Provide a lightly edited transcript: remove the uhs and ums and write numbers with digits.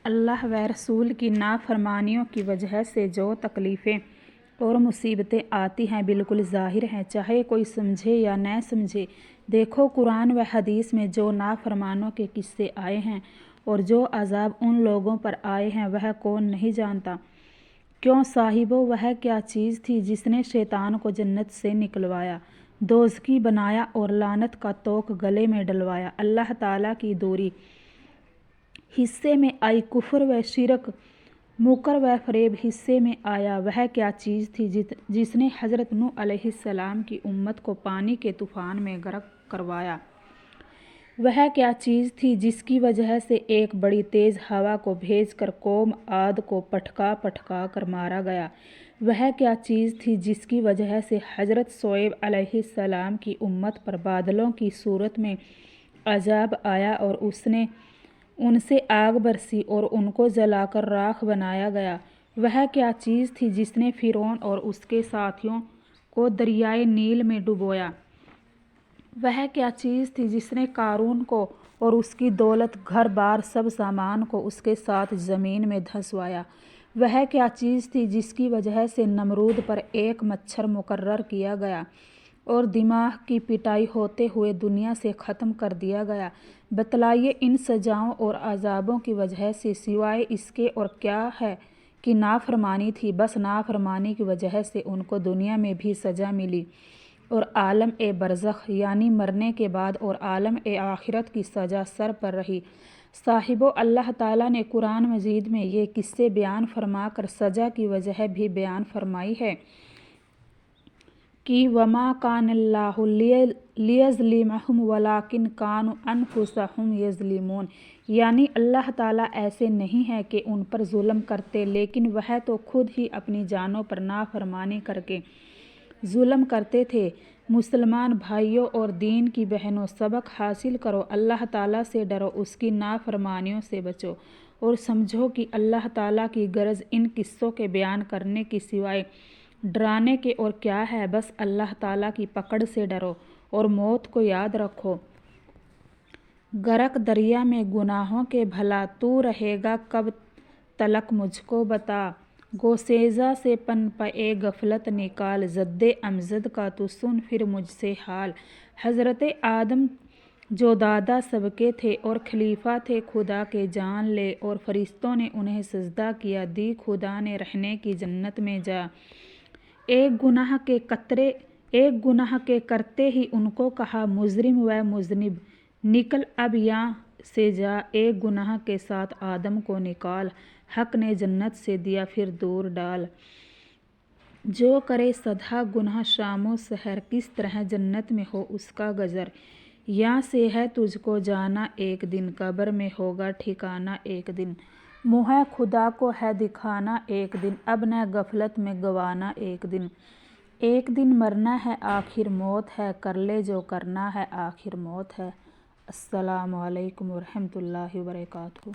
اللہ و رسول کی نافرمانیوں کی وجہ سے جو تکلیفیں اور مصیبتیں آتی ہیں بالکل ظاہر ہیں، چاہے کوئی سمجھے یا نہ سمجھے۔ دیکھو قرآن و حدیث میں جو نافرمانوں کے قصے آئے ہیں اور جو عذاب ان لوگوں پر آئے ہیں وہ کون نہیں جانتا؟ کیوں صاحبو، وہ کیا چیز تھی جس نے شیطان کو جنت سے نکلوایا، دوزخی بنایا اور لعنت کا توق گلے میں ڈلوایا؟ اللہ تعالیٰ کی دوری حصے میں آئی، کفر و شرک، مکر و فریب حصے میں آیا۔ وہ کیا چیز تھی جس نے حضرت نوح علیہ السلام کی امت کو پانی کے طوفان میں غرق کروایا؟ وہ کیا چیز تھی جس کی وجہ سے ایک بڑی تیز ہوا کو بھیج کر قوم عاد کو پٹکا پٹکا کر مارا گیا؟ وہ کیا چیز تھی جس کی وجہ سے حضرت شعیب علیہ السلام کی امت پر بادلوں کی صورت میں عذاب آیا اور اس نے ان سے آگ برسی اور ان کو جلا کر راکھ بنایا گیا؟ وہ کیا چیز تھی جس نے فرعون اور اس کے ساتھیوں کو دریائے نیل میں ڈبویا؟ وہ کیا چیز تھی جس نے قارون کو اور اس کی دولت، گھر بار، سب سامان کو اس کے ساتھ زمین میں دھنسوایا؟ وہ کیا چیز تھی جس کی وجہ سے نمرود پر ایک مچھر مقرر کیا گیا اور دماغ کی پٹائی ہوتے ہوئے دنیا سے ختم کر دیا گیا؟ بتلائیے ان سزاؤں اور عذابوں کی وجہ سے سوائے اس کے اور کیا ہے کہ نافرمانی تھی؟ بس نافرمانی کی وجہ سے ان کو دنیا میں بھی سزا ملی اور عالم برزخ یعنی مرنے کے بعد اور عالم آخرت کی سزا سر پر رہی۔ صاحبو، اللہ تعالیٰ نے قرآن مجید میں یہ قصے بیان فرما کر سزا کی وجہ بھی بیان فرمائی ہے کہ وَمَا كَانَ اللَّهُ لِيَظْلِمَهُمْ وَلَٰكِنْ كَانُوا أَنفُسَهُمْ يَظْلِمُونَ، یعنی اللہ تعالیٰ ایسے نہیں ہے کہ ان پر ظلم کرتے، لیکن وہ تو خود ہی اپنی جانوں پر نافرمانی کر کے ظلم کرتے تھے۔ مسلمان بھائیوں اور دین کی بہنوں، سبق حاصل کرو، اللہ تعالیٰ سے ڈرو، اس کی نافرمانیوں سے بچو اور سمجھو کہ اللہ تعالیٰ کی غرض ان قصوں کے بیان کرنے کی سوائے ڈرانے کے اور کیا ہے؟ بس اللہ تعالیٰ کی پکڑ سے ڈرو اور موت کو یاد رکھو۔ غرق دریا میں گناہوں کے، بھلا تو رہے گا کب تلک مجھ کو بتا، گوشیزہ سے پن پہ غفلت نکال، جد امجد کا تو سن پھر مجھ سے حال۔ حضرت آدم جو دادا سب کے تھے اور خلیفہ تھے خدا کے، جان لے اور فرشتوں نے انہیں سجدہ کیا، دی خدا نے رہنے کی جنت میں جا۔ ایک گناہ کے کرتے ہی ان کو کہا مجرم و مذنب، نکل اب یہاں سے جا۔ ایک گناہ کے ساتھ آدم کو نکال، حق نے جنت سے دیا پھر دور ڈال۔ جو کرے سدا گناہ شام و سحر، کس طرح جنت میں ہو اس کا گزر۔ یہاں سے ہے تجھ کو جانا ایک دن، قبر میں ہوگا ٹھکانا ایک دن، منہ خدا کو ہے دکھانا ایک دن، اب نہ غفلت میں گوانا ایک دن۔ ایک دن مرنا ہے آخر موت ہے، کر لے جو کرنا ہے آخر موت ہے۔ السلام علیکم ورحمۃ اللہ وبرکاتہ۔